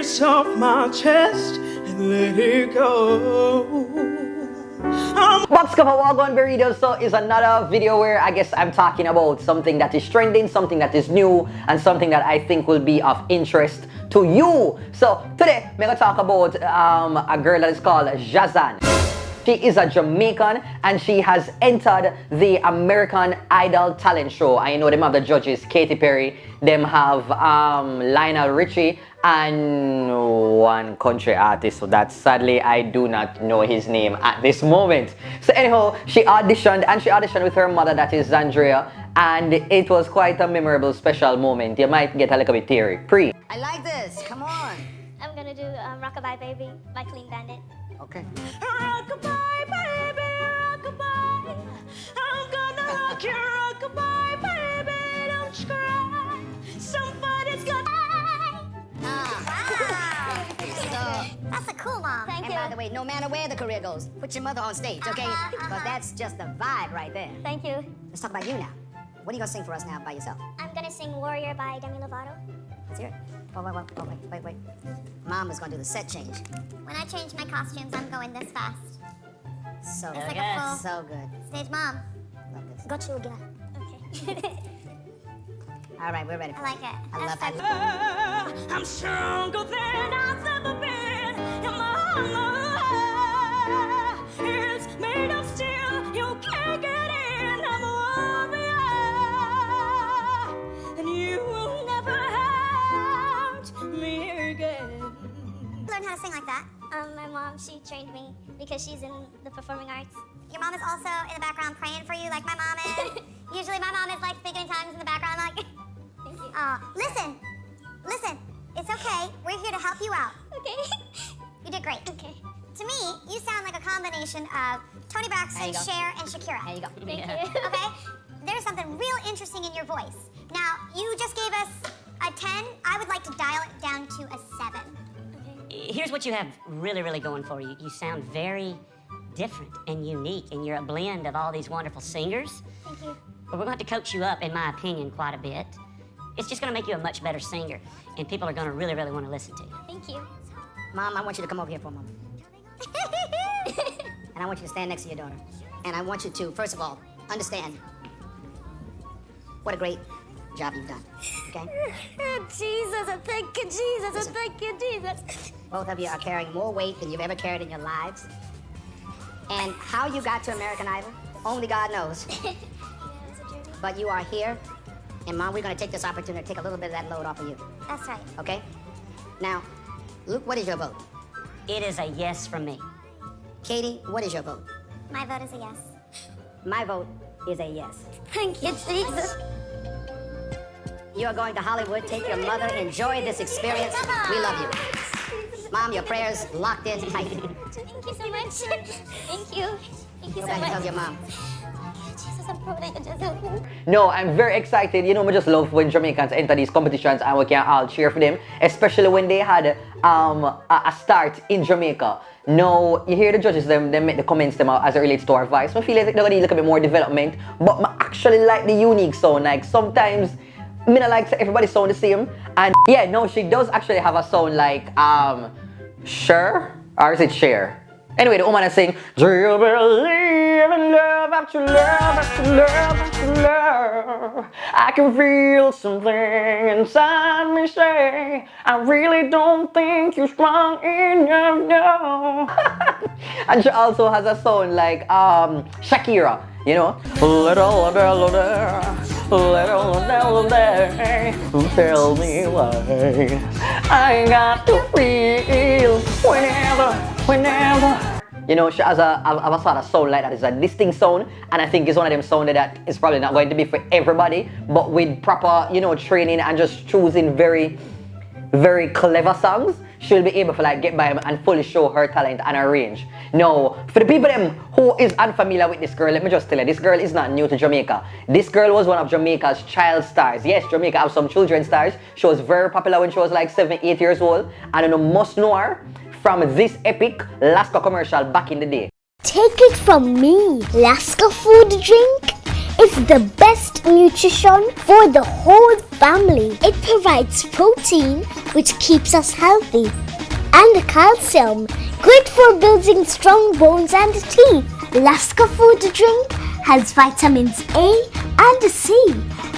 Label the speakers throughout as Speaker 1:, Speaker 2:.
Speaker 1: tears off my chest and let it go.
Speaker 2: What's up, Wagwan Burritos? So is another video where I guess I'm talking about something that is trending, something that is new, and something that I think will be of interest to you. So today, I'm gonna talk about a girl that is called Jahzan. She is a Jamaican and she has entered the American Idol talent show. I know them have the judges Katy Perry, them have Lionel Richie, and one country artist, so that sadly I do not know his name at this moment. So anyhow, she auditioned with her mother, that is Zandria, and it was quite a memorable, special moment. You might get a little bit teary.
Speaker 3: I like this, come on.
Speaker 4: I'm gonna do Rockabye Baby by Clean Bandit.
Speaker 3: Okay.
Speaker 1: Rockabye, baby, rockabye. I'm gonna rock your rockabye, baby. Don't you cry. Somebody's got.
Speaker 4: That's a cool mom. Thank
Speaker 3: And
Speaker 4: you.
Speaker 3: by the way, no matter where the career goes, put your mother on stage, okay? Because that's just the vibe right there.
Speaker 4: Thank you.
Speaker 3: Let's talk about you now. What are you gonna sing for us now by yourself?
Speaker 4: I'm gonna sing Warrior by Demi Lovato.
Speaker 3: Let's hear it. Oh, wait. Mom is gonna do the set change.
Speaker 4: When I change my costumes, I'm going this fast.
Speaker 3: So
Speaker 4: It's
Speaker 3: good.
Speaker 4: like a full
Speaker 3: So good.
Speaker 4: stage mom.
Speaker 3: Love this.
Speaker 4: Got you again. Okay.
Speaker 3: All right, we're ready
Speaker 4: I
Speaker 3: for
Speaker 4: like
Speaker 3: it.
Speaker 4: it.
Speaker 3: I love
Speaker 4: That's
Speaker 3: that.
Speaker 1: I'm stronger than I've ever been. And my armor is made of steel. You can't get in. I'm a warrior, and you will never hurt me again.
Speaker 4: Learn how to sing like that. My mom, she trained me because she's in the performing arts. Your mom is also in the background praying for you like my mom is. Usually my mom is like speaking in tongues in the background like... Thank you. Listen, it's okay. We're here to help you out. Okay. You did great. Okay. To me, you sound like a combination of Tony Braxton,
Speaker 3: There you go.
Speaker 4: Cher, and Shakira.
Speaker 3: There you go.
Speaker 4: Thank you. Okay? There's something real interesting in your voice. Now, you just gave us a 10. I would like to dial it down to a 7.
Speaker 5: Here's what you have really going for you. You sound very different and unique, and you're a blend of all these wonderful singers.
Speaker 4: Thank you.
Speaker 5: But we're going to have to coach you up, in my opinion, quite a bit. It's just going to make you a much better singer, and people are going to really want to listen to you.
Speaker 4: Thank you.
Speaker 3: Mom, I want you to come over here for a moment. And I want you to stand next to your daughter. And I want you to, first of all, understand what a great job you've done, okay?
Speaker 4: Jesus, I thank you, Jesus,
Speaker 3: Listen.
Speaker 4: I thank you, Jesus.
Speaker 3: Both of you are carrying more weight than you've ever carried in your lives. And how you got to American Idol, only God knows.
Speaker 4: Yeah, it was a journey.
Speaker 3: But you are here, and Mom, we're gonna take this opportunity to take a little bit of that load off of you,
Speaker 4: That's right.
Speaker 3: okay? Now, Luke, what is your vote?
Speaker 5: It is a yes from me.
Speaker 3: Katie, what is your vote?
Speaker 4: My vote is a yes.
Speaker 3: My vote is a yes.
Speaker 4: Thank you, Jesus.
Speaker 3: You are going to Hollywood, take your mother, enjoy this experience. We love you. Mom, your prayers locked in tight.
Speaker 4: Thank you so much. Thank you. Thank you
Speaker 3: Go
Speaker 4: so
Speaker 3: back and
Speaker 4: much.
Speaker 3: tell your mom.
Speaker 4: Jesus, I'm proud of you, Jesus.
Speaker 2: No, I'm very excited. You know, I just love when Jamaicans enter these competitions and we can all cheer for them, especially when they had a start in Jamaica. Now, you hear the judges, them make the comments them as it relates to our voice. I feel like they're going to need a little bit more development, but I actually like the unique sound. Like, sometimes, I mean, I like everybody sound the same. And yeah, no, she does actually have a sound like, Cher? Or is it Cher? Anyway, the woman is saying, do you believe in love after love after love after love? I can feel something inside me say, I really don't think you're strong enough, no. And she also has a sound like Shakira, you know? Little tell me why I got to feel whenever. You know, she has a sort of sound like that. It's a distinct sound, and I think it's one of them sounds that is probably not going to be for everybody, but with proper, you know, training and just choosing very clever songs, she'll be able to like get by and fully show her talent and her range. Now, for the people them who is unfamiliar with this girl, let me just tell you, this girl is not new to Jamaica. This girl was one of Jamaica's child stars. Yes, Jamaica have some children stars. She was very popular when she was like 7, 8 years old, and you must know her from this epic Lasco commercial back in the day.
Speaker 6: Take it from me, Lasco food drink is the best nutrition for the whole family. It provides protein, which keeps us healthy, and the calcium, great for building strong bones and teeth. Lasco food drink has vitamins A and C,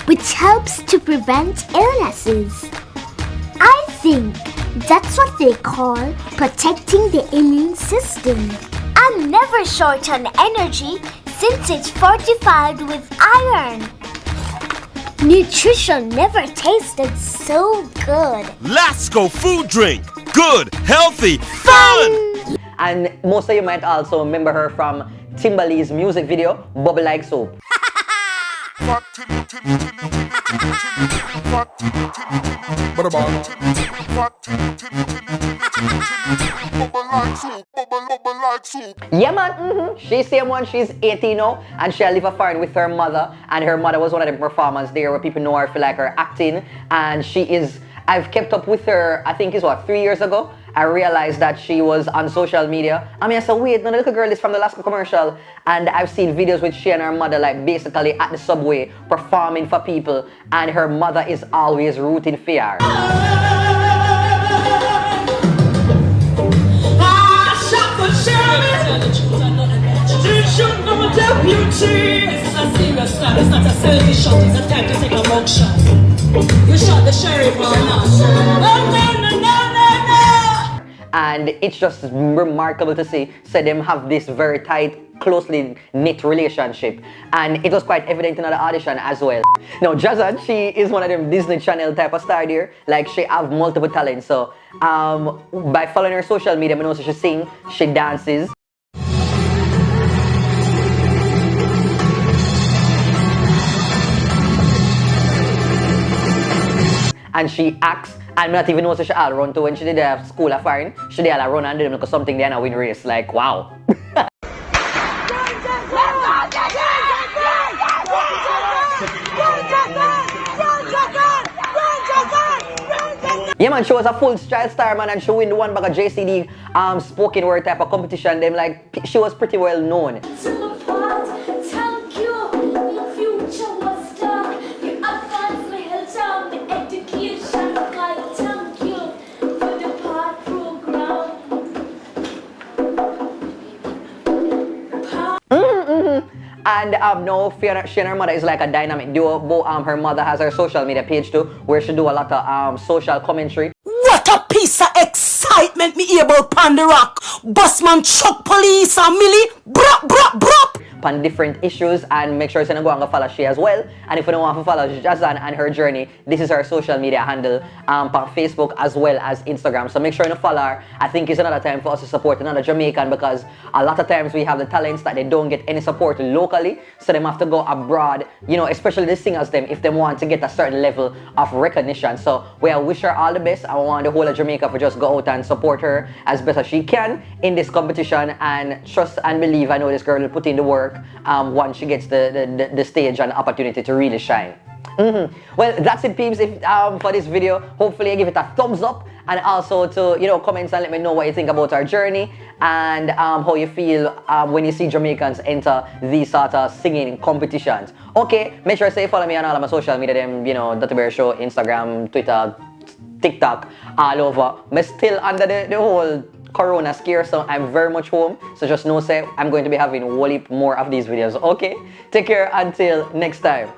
Speaker 6: which helps to prevent illnesses. I think that's what they call protecting the immune system. I'm never short on energy since it's fortified with iron. Nutrition never tasted so good.
Speaker 7: Lasco food drink. Good, healthy, fun!
Speaker 2: And most of you might also remember her from Timberlee's music video, Bubble Like Soap. Yeah man, she's same one, she's 18 now, and she live a foreign with her mother, and her mother was one of the performers there where people know her for like her acting, and she is, I've kept up with her, I think it's what, 3 years ago. I realized that she was on social media. I mean, I said, wait, no, the little girl is from the Lasco commercial. And I've seen videos with she and her mother, like basically at the subway, performing for people. And her mother is always rooting for her. And it's just remarkable to see them have this very tight, closely knit relationship, and it was quite evident in the audition as well. Now Jahzan, she is one of them Disney Channel type of star there, like she have multiple talents. So by following her social media, I know she sings, she dances, and she acts. And not even know so she all run to when she did the school of foreign. She did all run and did because something there and win race. Like wow. Yeah man, she was a full child star man, and she win the one bag of JCD spoken word type of competition. Them like she was pretty well known. And no, she and her mother is like a dynamic duo. Her mother has her social media page too, where she do a lot of social commentary.
Speaker 8: What a piece of excitement me hear about Panda Rock. Busman, Chuck, Police, and Millie. Brop, brop, brop.
Speaker 2: On different issues, and make sure you go and follow she as well. And if you don't want to follow Jahzan and her journey, this is her social media handle on Facebook as well as Instagram. So make sure you follow her. I think it's another time for us to support another Jamaican, because a lot of times we have the talents that they don't get any support locally, so they have to go abroad, you know, especially the singers them, if they want to get a certain level of recognition. So we wish her all the best. I want the whole of Jamaica to just go out and support her as best as she can in this competition, and trust and believe, I know this girl will put in the work once she gets the stage and opportunity to really shine. Well, that's it peeps for this video. Hopefully you give it a thumbs up, and also to comments and let me know what you think about our journey, and how you feel when you see Jamaicans enter these sort of singing competitions. Okay, make sure you follow me on all of my social media, them, TheDuttyBerryShow, Instagram, Twitter, TikTok, all over. I'm still under the whole Corona scare, so I'm very much home. So just know, say I'm going to be having a whole heap more of these videos. Okay, take care until next time.